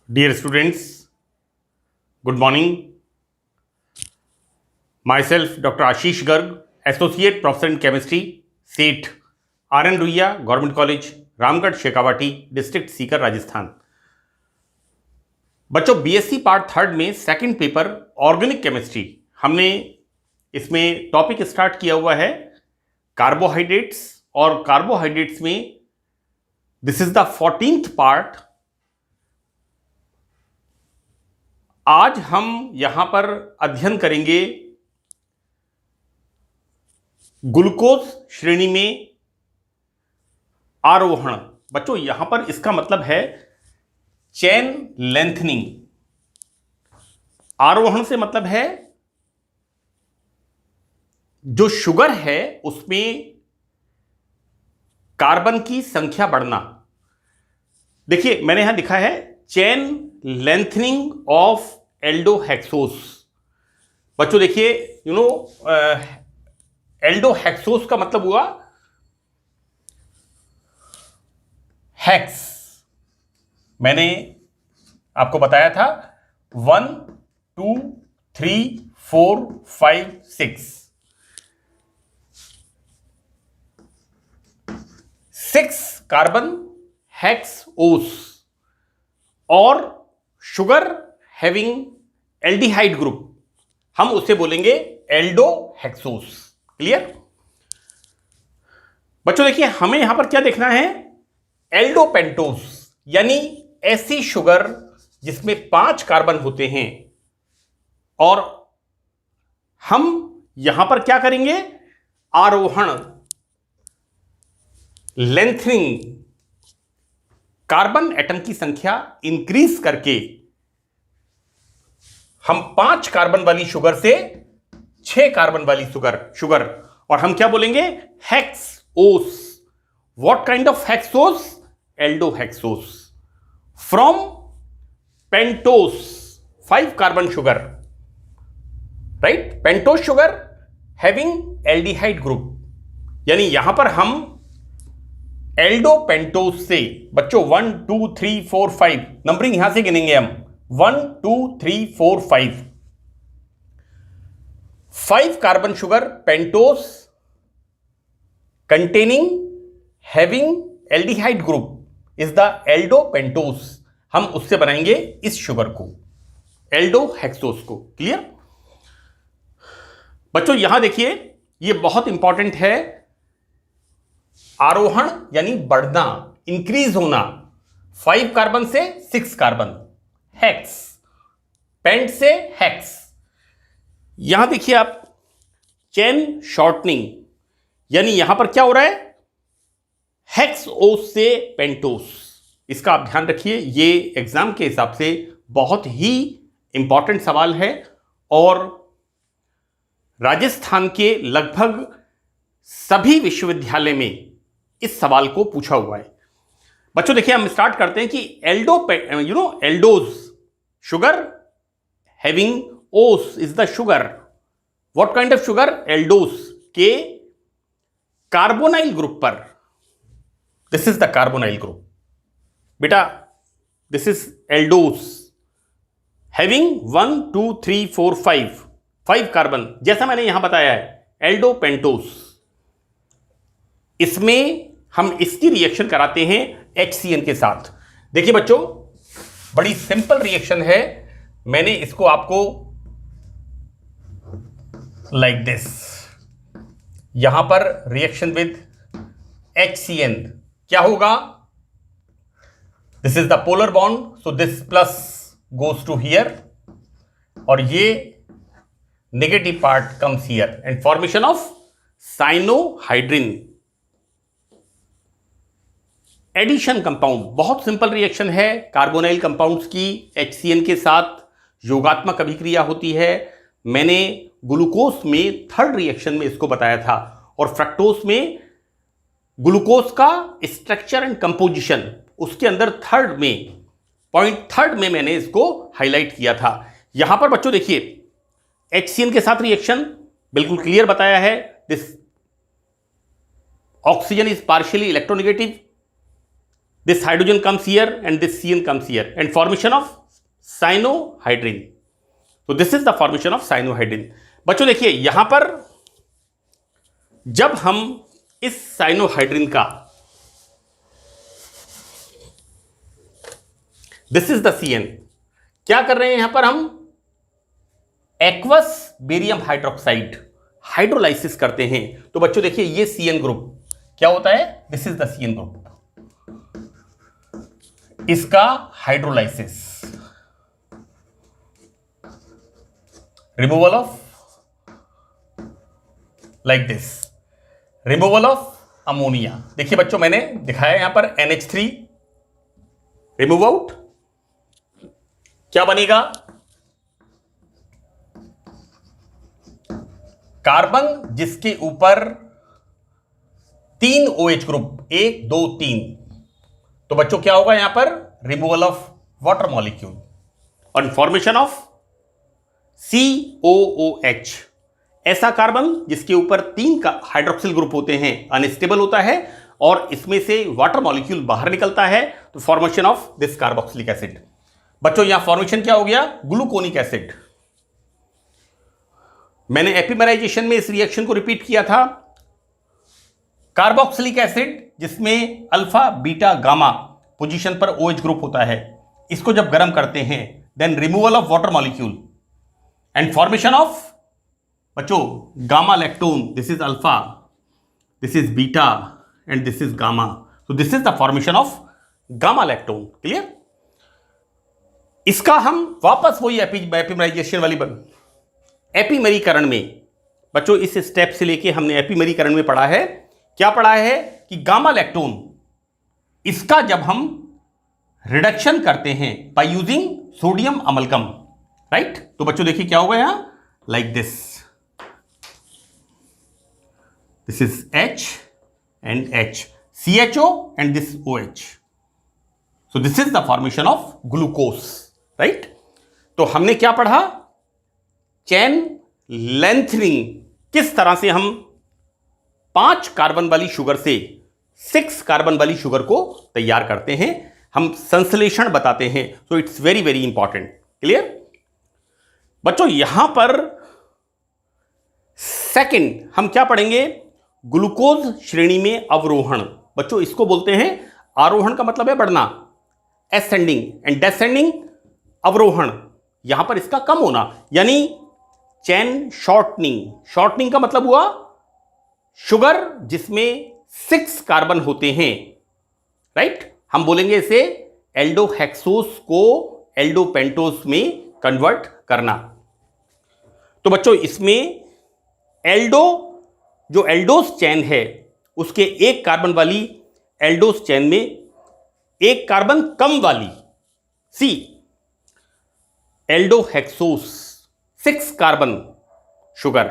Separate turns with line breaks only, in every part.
Dear students, good morning. Myself, Dr. Ashish Garg, Associate Professor in Chemistry, SEET, RN Ruia, Government College, Ramgarh Shekhawati, district Sikar, Rajasthan. बच्चों, BSc part third में second paper organic chemistry हमने इसमें topic start किया हुआ है carbohydrates, और carbohydrates में this is the 14th part. आज हम यहां पर अध्ययन करेंगे ग्लूकोज श्रेणी में आरोहण। बच्चों, यहां पर इसका मतलब है चेन लेंथनिंग। आरोहण से मतलब है जो शुगर है उसमें कार्बन की संख्या बढ़ना। देखिए, मैंने यहां लिखा है चेन लेंथनिंग ऑफ एल्डोहेक्सोस। बच्चों देखिए, एल्डोहेक्सोस का मतलब हुआ हेक्स। मैंने आपको बताया था 1 2 3 4 5 6 6 कार्बन हेक्स ओस, और शुगर हैविंग एल्डिहाइड ग्रुप हम उसे बोलेंगे एल्डोहेक्सोस। क्लियर? बच्चों देखिए, हमें यहां पर क्या देखना है, एल्डोपेंटोस, यानी ऐसी शुगर जिसमें 5 कार्बन होते हैं। और हम यहां पर क्या करेंगे, आरोहण, लेंथनिंग, कार्बन एटम की संख्या इंक्रीज करके हम 5 कार्बन वाली शुगर से 6 कार्बन वाली शुगर, और हम क्या बोलेंगे, hexose. What kind of hexose? Aldohexose. From pentose, 5 carbon sugar, right? Pentose sugar having aldehyde group, यानी यहां पर हम एल्डोपेंटोस से, बच्चों 1 2 3 4 5 नंबरिंग यहां से गिनेंगे हम, 1 2 3 4 5 carbon sugar pentose containing having aldehyde group is the aldopentose. हम उससे बनाएंगे इस शुगर को, एल्डोहेक्सोस को। क्लियर? बच्चों यहां देखिए, यह बहुत इंपॉर्टेंट है। आरोहण यानी बढ़ना, इंक्रीज होना, 5 कार्बन से 6 कार्बन, हेक्स, पेंट से हेक्स। यहां देखिए आप, चेन शॉर्टनिंग, यानी यहां पर क्या हो रहा है, हेक्सओस से पेंटोस। इसका आप ध्यान रखिए, ये एग्जाम के हिसाब से बहुत ही इंपॉर्टेंट सवाल है, और राजस्थान के लगभग सभी विश्वविद्यालय में इस सवाल को पूछा हुआ है। बच्चों देखिए, हम स्टार्ट करते हैं कि aldose, sugar having ose is the sugar. What kind of sugar? Aldose के कार्बोनाइल ग्रुप पर, this is the carbonyl group बेटा, this is aldose having 1 2 3 4 5 carbon, जैसा मैंने यहां बताया है एल्डोपेंटोस। इसमें हम इसकी रिएक्शन कराते हैं HCN के साथ। देखिए बच्चों, बड़ी सिंपल रिएक्शन है। मैंने इसको आपको लाइक दिस, यहां पर रिएक्शन विद HCN क्या होगा, this is the polar bond, so this plus goes to here, और ये negative part comes here, and formation of cyanohydrin addition compound. बहुत सिंपल रिएक्शन है। कार्बोनाइल कंपाउंड्स की HCN के साथ योगात्मक अभिक्रिया होती है। मैंने ग्लूकोज में थर्ड रिएक्शन में इसको बताया था, और फ्रक्टोज में ग्लूकोज का स्ट्रक्चर एंड कंपोजिशन, उसके अंदर पॉइंट थर्ड में मैंने इसको हाईलाइट किया था। यहां पर बच्चों देखिए, HCN के साथ रिएक्शन बिल्कुल क्लियर बताया है। This oxygen is partially electronegative, this hydrogen comes here and this CN comes here, and formation of cyanohydrin. तो this is the formation of cyanohydrin. बच्चों देखिए यहां पर जब हम इस साइनोहाइड्रिन का, दिस इज द CN, क्या कर रहे हैं यहां पर हम एक्वस बेरियम हाइड्रोक्साइड हाइड्रोलाइसिस करते हैं। तो बच्चों देखिए ये CN ग्रुप क्या होता है, this is the CN group, इसका hydrolysis, removal of like this, removal of ammonia. देखिए बच्चों मैंने दिखाया यहां पर NH3 रिमूव आउट, क्या बनेगा, कार्बन जिसके ऊपर 3 OH ग्रुप, 1 2 3, तो बच्चों क्या होगा यहां पर, रिमूवल ऑफ वाटर मॉलिक्यूल और फॉर्मेशन ऑफ COOH। ऐसा कार्बन जिसके ऊपर 3 का हाइड्रोक्सिल ग्रुप होते हैं अनस्टेबल होता है और इसमें से वाटर मॉलिक्यूल बाहर निकलता है, तो formation of this carboxylic acid. बच्चों यहां फॉर्मेशन क्या हो गया, ग्लूकोनिक एसिड। मैंने एपिमेराइजेशन में इस रिएक्शन को रिपीट किया था। कार्बोक्सिलिक एसिड जिसमें अल्फा बीटा गामा पोजीशन पर OH ग्रुप होता है, इसको जब गर्म करते हैं then removal of water molecule and formation of बच्चों gamma lactone, this is alpha, this is beta and this is gamma, so this is the formation of gamma lactone. Clear. इसका हम वापस वही एपिमेराइजेशन वाली एपिमेरीकरण में, बच्चों इस स्टेप से लेके हमने एपिमेरीकरण में पढ़ा है, क्या पढ़ा है कि गामा लैक्टोन, इसका जब हम रिडक्शन करते हैं by using sodium amalgam, right, तो बच्चों देखिए क्या होगा यहां, like this, this is H and H, CHO and this OH, so this is the formation of glucose, right। तो हमने क्या पढ़ा, चेन लेंथनिंग, किस तरह से हम 5 कार्बन वाली शुगर से 6 कार्बन वाली शुगर को तैयार करते हैं, हम संश्लेषण बताते हैं, तो it's very very important. Clear. बच्चों यहां पर सेकंड हम क्या पढ़ेंगे, ग्लूकोज श्रेणी में अवरोहण। बच्चों इसको बोलते हैं, आरोहण का मतलब है बढ़ना, एसेंडिंग, एंड डिसेंडिंग अवरोहण, यहां पर इसका कम होना, यानी चेन शॉर्टनिंग। शॉर्टनिंग का मतलब हुआ शुगर जिसमें 6 कार्बन होते हैं, राइट, हम बोलेंगे इसे एल्डोहेक्सोस को एल्डोपेंटोस में कन्वर्ट करना। तो बच्चों इसमें जो एल्डोस चेन है उसके 1 कार्बन वाली एल्डोस चेन में 1 कार्बन कम वाली सी एल्डोहेक्सोस 6 कार्बन शुगर,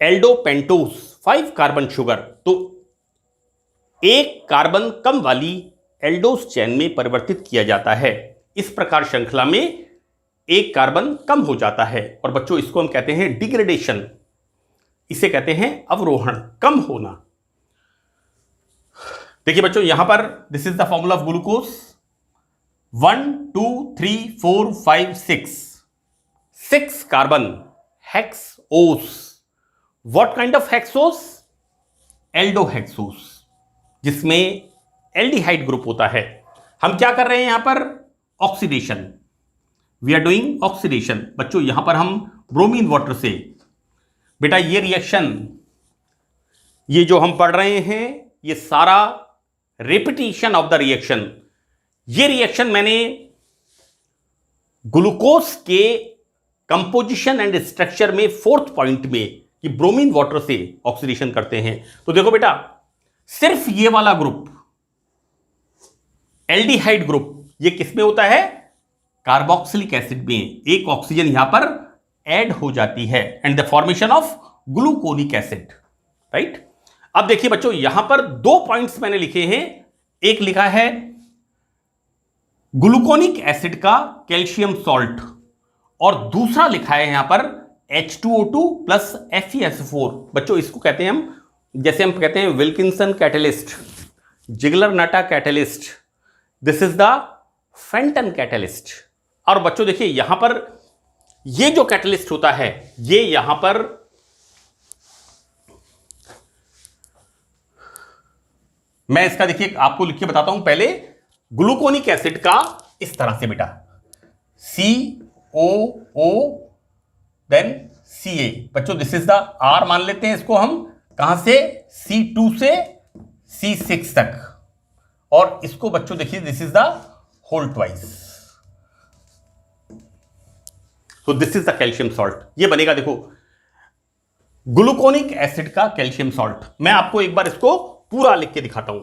एल्डोपेंटोस 5 कार्बन शुगर, तो 1 कार्बन कम वाली एल्डोस चेन में परिवर्तित किया जाता है। इस प्रकार श्रृंखला में 1 कार्बन कम हो जाता है और बच्चों इसको हम कहते हैं डिग्रेडेशन, इसे कहते हैं अवरोहण, कम होना। देखिए बच्चों यहां पर this is the formula of glucose, 1 2 3 4 5 6 carbon hexose. What kind of hexose, aldohexose, जिसमें एल्डिहाइड ग्रुप होता है। हम क्या कर रहे हैं यहां पर, oxidation, we are doing oxidation. बच्चों यहां पर हम ब्रोमीन वाटर से, बेटा ये रिएक्शन, ये जो हम पढ़ रहे हैं ये सारा रिपीटिशन ऑफ द रिएक्शन। ये रिएक्शन मैंने ग्लूकोज के कंपोजिशन एंड स्ट्रक्चर में 4th पॉइंट में कि ब्रोमीन वाटर से ऑक्सीडेशन करते हैं। तो देखो बेटा सिर्फ ये वाला ग्रुप एल्डिहाइड ग्रुप, ये किस में होता है, कार्बोक्सिलिक एसिड में। एक ऑक्सीजन यहां पर ऐड हो जाती है and the formation of gluconic acid, right. अब देखिए बच्चों यहां पर 2 पॉइंट्स मैंने लिखे हैं, एक लिखा है ग्लूकोनिक एसिड का कैल्शियम सॉल्ट और दूसरा लिखा है यहां पर H2O2 प्लस FeSO4। बच्चों इसको कहते हैं हम, जैसे हम कहते हैं Wilkinson catalyst, Ziggler NATA catalyst, this is the Fenton catalyst, और बच्चों देखिए यहां पर ये जो कैटलिस्ट होता है, ये यहां पर मैं इसका देखिए आपको लिख के बताता हूं। पहले ग्लूकोनिक एसिड का इस तरह से बेटा COO देन Ca। बच्चों दिस इज द R मान लेते हैं इसको हम, कहां से, C2 से C6 तक, और इसको बच्चों देखिए this is the whole twice. तो this is the calcium salt, ये बनेगा देखो ग्लूकोनिक एसिड का कैल्शियम सॉल्ट। मैं आपको एक बार इसको पूरा लिख के दिखाता हूं।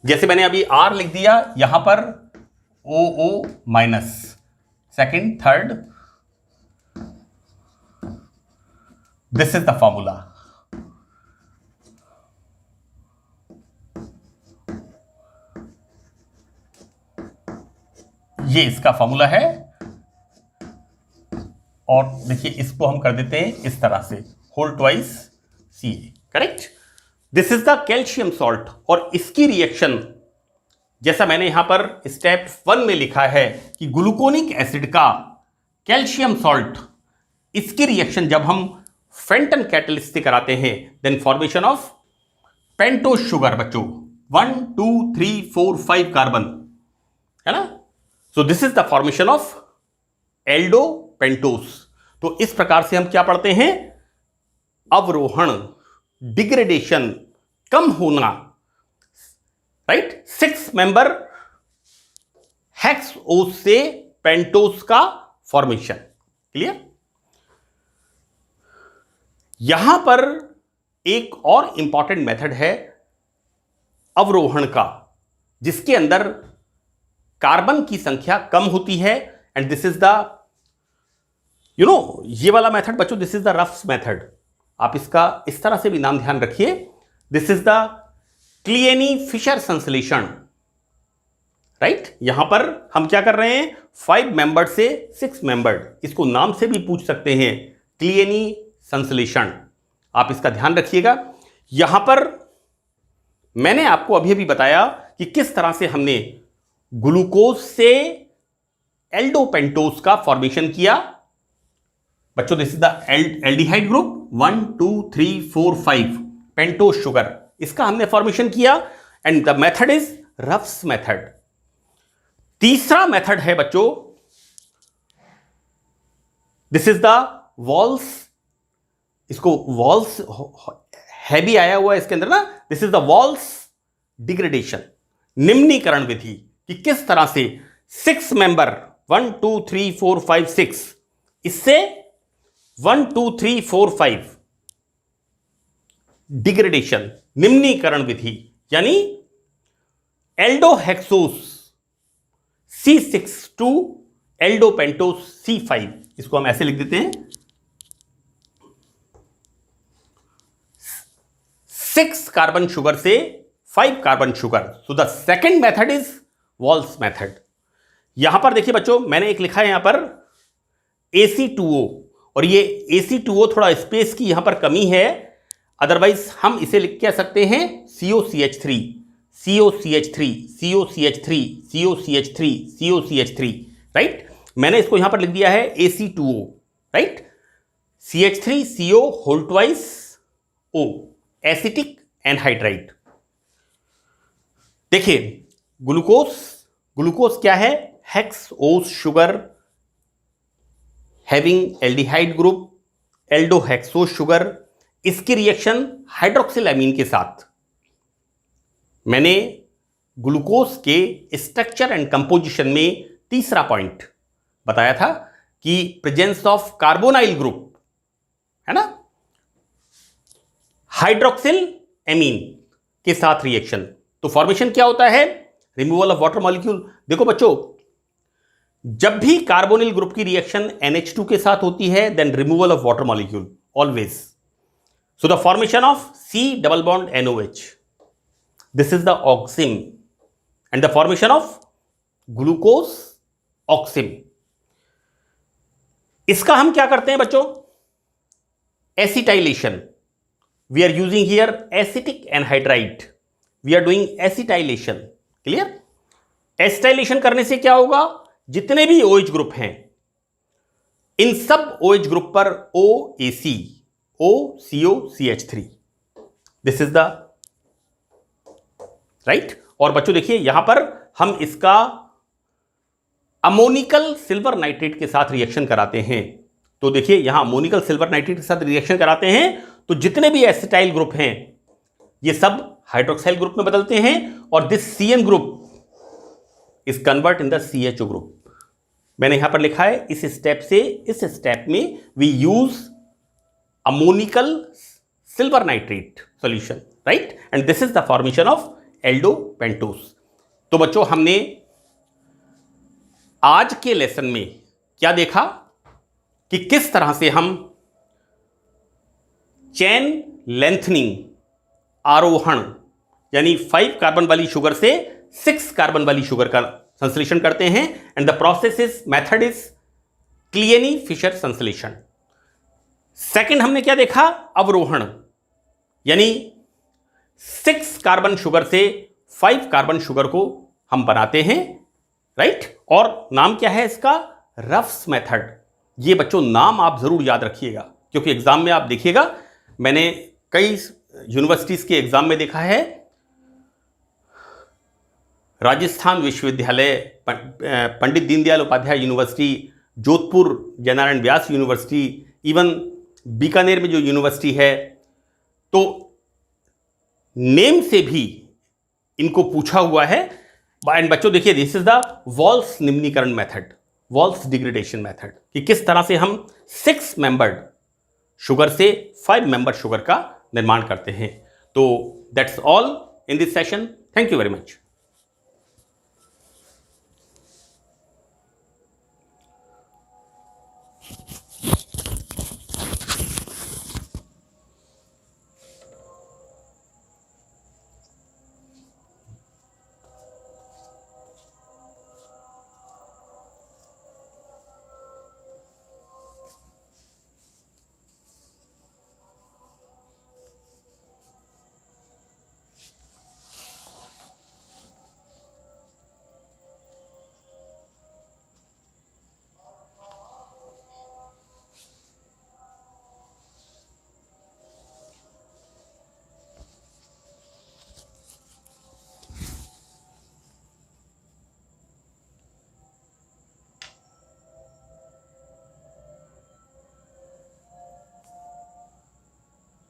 जैसे मैंने अभी R लिख दिया, यहां पर OO minus, second, third, this is the formula. ये इसका फॉर्मूला है, और देखिए इसको हम कर देते हैं इस तरह से, whole twice Ca, correct. This is the calcium salt, और इसकी रिएक्शन जैसा मैंने यहां पर स्टेप 1 में लिखा है कि ग्लूकोनिक एसिड का कैल्शियम सॉल्ट, इसकी रिएक्शन जब हम फेंटन कैटलिस्ट से कराते हैं, then formation of pentose sugar बच्चों, 1 2 3 4 5 कार्बन, है ना। So this is the formation of aldopentose. तो इस प्रकार से हम क्या पढ़ते हैं, अवरोहण, डिग्रेडेशन, कम होना, राइट। 6 मेंबर हेक्सोज से पेंटोज का फॉर्मेशन, क्लियर। यहां पर एक और इंपॉर्टेंट मेथड है अवरोहण का, जिसके अंदर कार्बन की संख्या कम होती है, एंड दिस इज द ये वाला मेथड बच्चों, this is the ruffs method. आप इसका इस तरह से भी नाम ध्यान रखिए, दिस इज द क्लिएनी फिशर संश्लेषण, राइट। यहां पर हम क्या कर रहे हैं, 5 मेंबर्ड से 6 मेंबर्ड, इसको नाम से भी पूछ सकते हैं, क्लिएनी संश्लेषण। आप इसका ध्यान रखिएगा। यहां पर मैंने आपको अभी अभी बताया कि किस तरह से हमने ग्लूकोज से एल्डोपेंटोज का फॉर्मेशन किया बच्चों। This is the aldehyde group, 1 2 3 4 5 pentose sugar, इसका हमने फॉर्मेशन किया, and the method is ruffs method. तीसरा मेथड है बच्चों, दिस इज द वॉल्स, इसको वॉल्स हैवी आया हुआ है इसके अंदर ना, this is the walls degradation, निम्नीकरण विधि, कि किस तरह से 6 मेंबर 1 2 3 4 5 6, इससे 1 2 3 4 5 डिग्रेडेशन, निम्नीकरण विधि, यानी एल्डोहेक्सोस C6 टू एल्डोपेंटोस C5, इसको हम ऐसे लिख देते हैं 6 कार्बन शुगर से 5 carbon sugar. So the second method is walls method. यहां पर देखिए बच्चों, मैंने एक लिखा है यहां पर AC2O, और ये AC2O थोड़ा स्पेस की यहां पर कमी है, अदरवाइज हम इसे लिख कह सकते हैं COCH3, COCH3, COCH3, COCH3, COCH3, right. मैंने इसको यहां पर लिख दिया है AC2O, right. CH3CO whole twice O, acetic anhydride. देखिए ग्लूकोज क्या है, hexose sugar having aldehyde group, aldohexose sugar, इसकी रिएक्शन हाइड्रोक्सिल एमीन के साथ। मैंने ग्लूकोज के स्ट्रक्चर एंड कंपोजिशन में तीसरा पॉइंट बताया था कि प्रेजेंस ऑफ कार्बोनाइल ग्रुप, है ना, हाइड्रोक्सिल एमीन के साथ रिएक्शन। तो फॉर्मेशन क्या होता है, रिमूवल ऑफ वाटर मॉलिक्यूल। देखो बच्चों, जब भी कार्बोनिल ग्रुप की रिएक्शन NH2 के साथ होती है, then removal of water molecule always. So the formation of C double bond NOH, this is the oxime, and the formation of glucose oxime. इसका हम क्या करते हैं बच्चों, acetylation. We are using here acetic anhydride, we are doing acetylation, clear. Acetylation करने से क्या होगा, जितने भी OH ग्रुप हैं इन सब OH ग्रुप पर OAC, OCOCH3, this is the right. और बच्चों देखिए यहां पर हम इसका अमोनिकल सिल्वर नाइट्रेट के साथ रिएक्शन कराते हैं। तो देखिए यहां अमोनिकल सिल्वर नाइट्रेट के साथ रिएक्शन कराते हैं तो जितने भी एसिटाइल ग्रुप हैं ये सब हाइड्रोक्साइल ग्रुप में बदलते हैं और this CN group is convert in the CHO group. मैंने यहां पर लिखा है इस स्टेप में we use ammoniacal silver nitrate solution, right, and this is the formation of aldopentose. तो बच्चों हमने आज के लेसन में क्या देखा कि किस तरह से हम चेन लेंथनिंग, आरोहण, यानी 5 कार्बन वाली शुगर से 6 कार्बन वाली शुगर का संश्लेषण करते हैं and the process method is Kiliani Fischer संश्लेषण। सेकंड हमने क्या देखा, अवरोहण, यानी 6 कार्बन शुगर से 5 कार्बन शुगर को हम बनाते हैं, राइट, और नाम क्या है इसका, रफ्स मेथड। ये बच्चों नाम आप जरूर याद रखिएगा क्योंकि एग्जाम में आप देखिएगा, मैंने कई यूनिवर्सिटीज के एग्जाम में देखा है, राजस्थान विश्वविद्यालय, पंडित दीनदयाल उपाध्याय यूनिवर्सिटी, जोधपुर जयनारायण व्यास यूनिवर्सिटी, इवन बीकानेर में जो यूनिवर्सिटी है, तो नेम से भी इनको पूछा हुआ है। एंड बच्चों देखिए दिस इज द वॉल्स निम्नीकरण मेथड, वॉल्स डिग्रेडेशन मेथड, कि किस तरह से हम 6 मेंबर्ड शुगर से 5 मेंबर शुगर का निर्माण करते हैं। तो that's all in this session. Thank you very much.